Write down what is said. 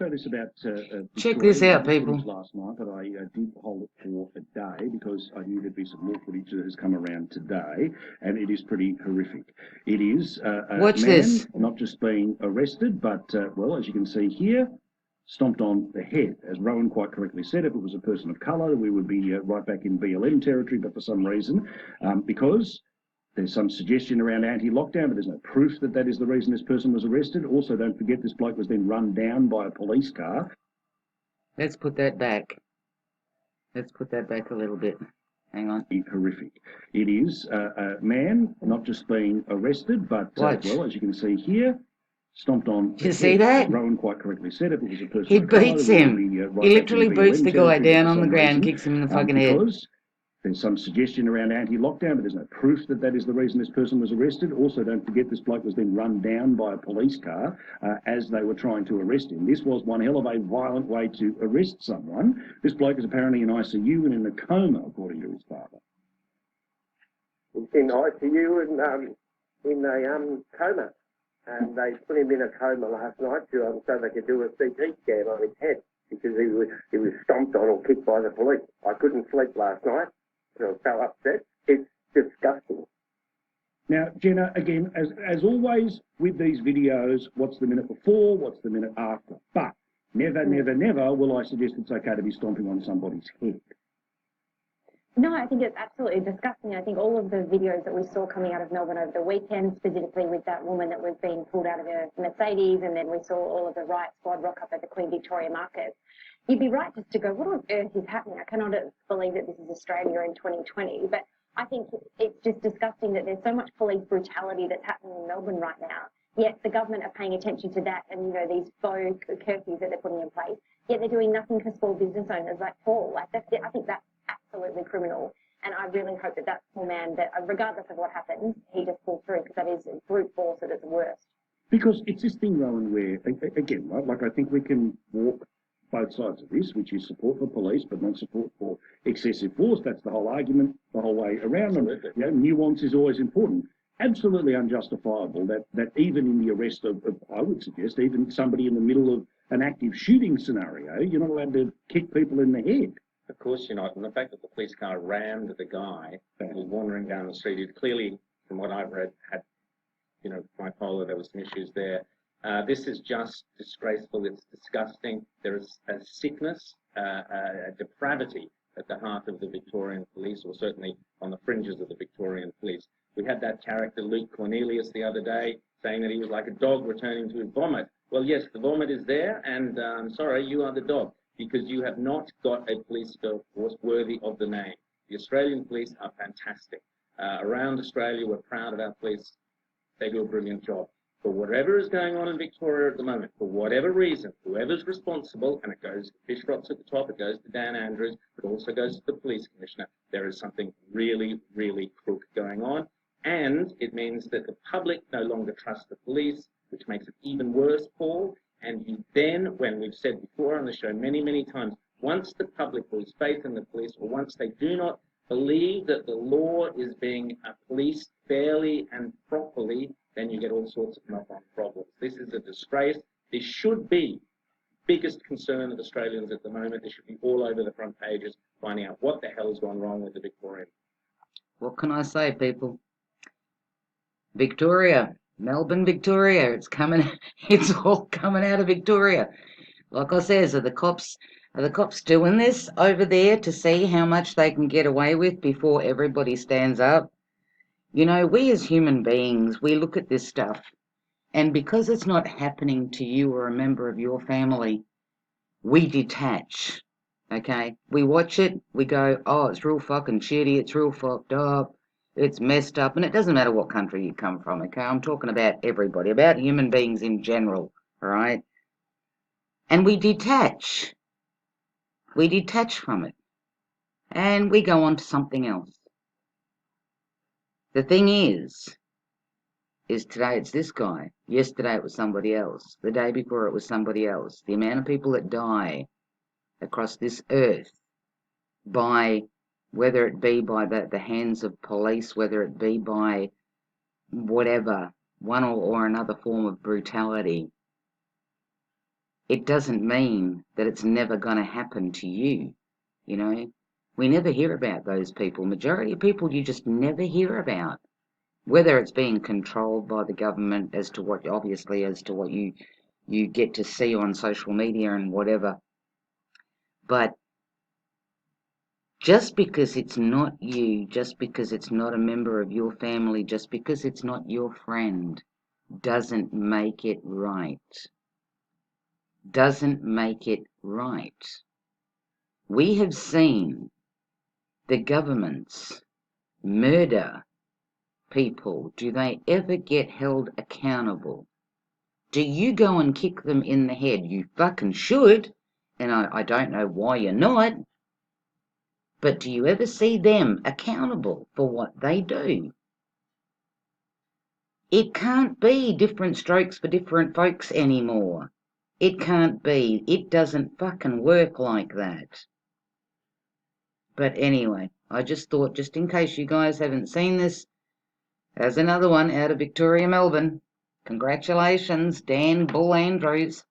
So this about Check Victoria. this We out, had footage people. last night, but I did hold it for a day because I knew there'd be some more footage that has come around today, and it is pretty horrific. It is a Watch man this. not just being arrested, but, well, as you can see here, stomped on the head. As Rowan quite correctly said, if it was a person of colour, we would be right back in BLM territory, but for some reason, because there's some suggestion around anti-lockdown, but there's no proof that that is the reason this person was arrested. Also, don't forget this bloke was then run down by a police car. Let's put that back. Let's put that back a little bit. Hang on. Horrific. It is a man not just being arrested, but, well, as you can see here, stomped on the You see head. that? As Rowan quite correctly said, if it was a person He of colour, beats we would him. be right He back in literally boots BLM the guy territory, but down for on the some ground, reason, kicks him in the fucking head. because there's some suggestion around anti-lockdown, but there's no proof that that is the reason this person was arrested. Also, don't forget this bloke was then run down by a police car as they were trying to arrest him. This was one hell of a violent way to arrest someone. This bloke is apparently in ICU and in a coma, according to his father. In ICU and in a coma. And they put him in a coma last night so they could do a CT scan on his head because he was stomped on or kicked by the police. I couldn't sleep last night. I was so upset. It's disgusting. Now, Jenna, again, as always with these videos, what's the minute before, what's the minute after? But never, never, never will I suggest it's okay to be stomping on somebody's head. No, I think it's absolutely disgusting. I think all of the videos that we saw coming out of Melbourne over the weekend, specifically with that woman that was being pulled out of her Mercedes, and then we saw all of the riot squad rock up at the Queen Victoria Market, you'd be right just to go, what on earth is happening? I cannot believe that this is Australia in 2020. But I think it's just disgusting that there's so much police brutality that's happening in Melbourne right now. Yet the government are paying attention to that and, you know, these faux curfews that they're putting in place. Yet they're doing nothing for small business owners like Paul. I think that's absolutely criminal. And I really hope that that poor man, that regardless of what happens, he just pulls through, because that is brute force at its worst. Because it's this thing, Rowan, where, again, right, like I think we can walk both sides of this, which is support for police, but not support for excessive force. That's the whole argument, the whole way around. And, you know, nuance is always important. Absolutely unjustifiable that even in the arrest of, I would suggest, even somebody in the middle of an active shooting scenario, you're not allowed to kick people in the head. Of course you're not. And the fact that the police car rammed the guy who was wandering down the street, it clearly, from what I've read, had, you know, bipolar, there was some issues there. This is just disgraceful. It's disgusting. There is a sickness, a depravity at the heart of the Victorian police, or certainly on the fringes of the Victorian police. We had that character, Luke Cornelius, the other day, saying that he was like a dog returning to his vomit. Well, yes, the vomit is there, and sorry, you are the dog, because you have not got a police force worthy of the name. The Australian police are fantastic. Around Australia, we're proud of our police. They do a brilliant job. For whatever is going on in Victoria at the moment, for whatever reason, whoever's responsible, and it goes, fish drops at the top, it goes to Dan Andrews, it also goes to the police commissioner, there is something really, really crook going on. And it means that the public no longer trusts the police, which makes it even worse, Paul. And you then, when we've said before on the show many, many times, once the public lose faith in the police, or once they do not believe that the law is being policed fairly and properly, then you get all sorts of knock-on problems. This is a disgrace. This should be the biggest concern of Australians at the moment. This should be all over the front pages, finding out what the hell has gone wrong with the Victorian. What can I say, people? Victoria, Melbourne, Victoria, it's all coming out of Victoria. Like I says, are the cops doing this over there to see how much they can get away with before everybody stands up? You know, we as human beings, we look at this stuff, and because it's not happening to you or a member of your family, we detach, okay? We watch it, we go, oh, it's real fucking shitty, it's real fucked up, it's messed up, and it doesn't matter what country you come from, okay? I'm talking about everybody, about human beings in general, all right? And we detach. We detach from it, and we go on to something else. The thing is today it's this guy. Yesterday it was somebody else. The day before it was somebody else. The amount of people that die across this earth by, whether it be by the hands of police, whether it be by whatever, one or another form of brutality, it doesn't mean that it's never going to happen to you. You know, we never hear about those people. Majority of people you just never hear about, whether it's being controlled by the government as to what, obviously, as to what you get to see on social media and whatever. But just because it's not you, just because it's not a member of your family, just because it's not your friend, doesn't make it right. Doesn't make it right. We have seen the governments murder people. Do they ever get held accountable? Do you go and kick them in the head? You fucking should. And I don't know why you're not. But do you ever see them accountable for what they do? It can't be different strokes for different folks anymore. It can't be. It doesn't fucking work like that. But anyway, I just thought, just in case you guys haven't seen this, there's another one out of Victoria, Melbourne. Congratulations, Dan Bull Andrews.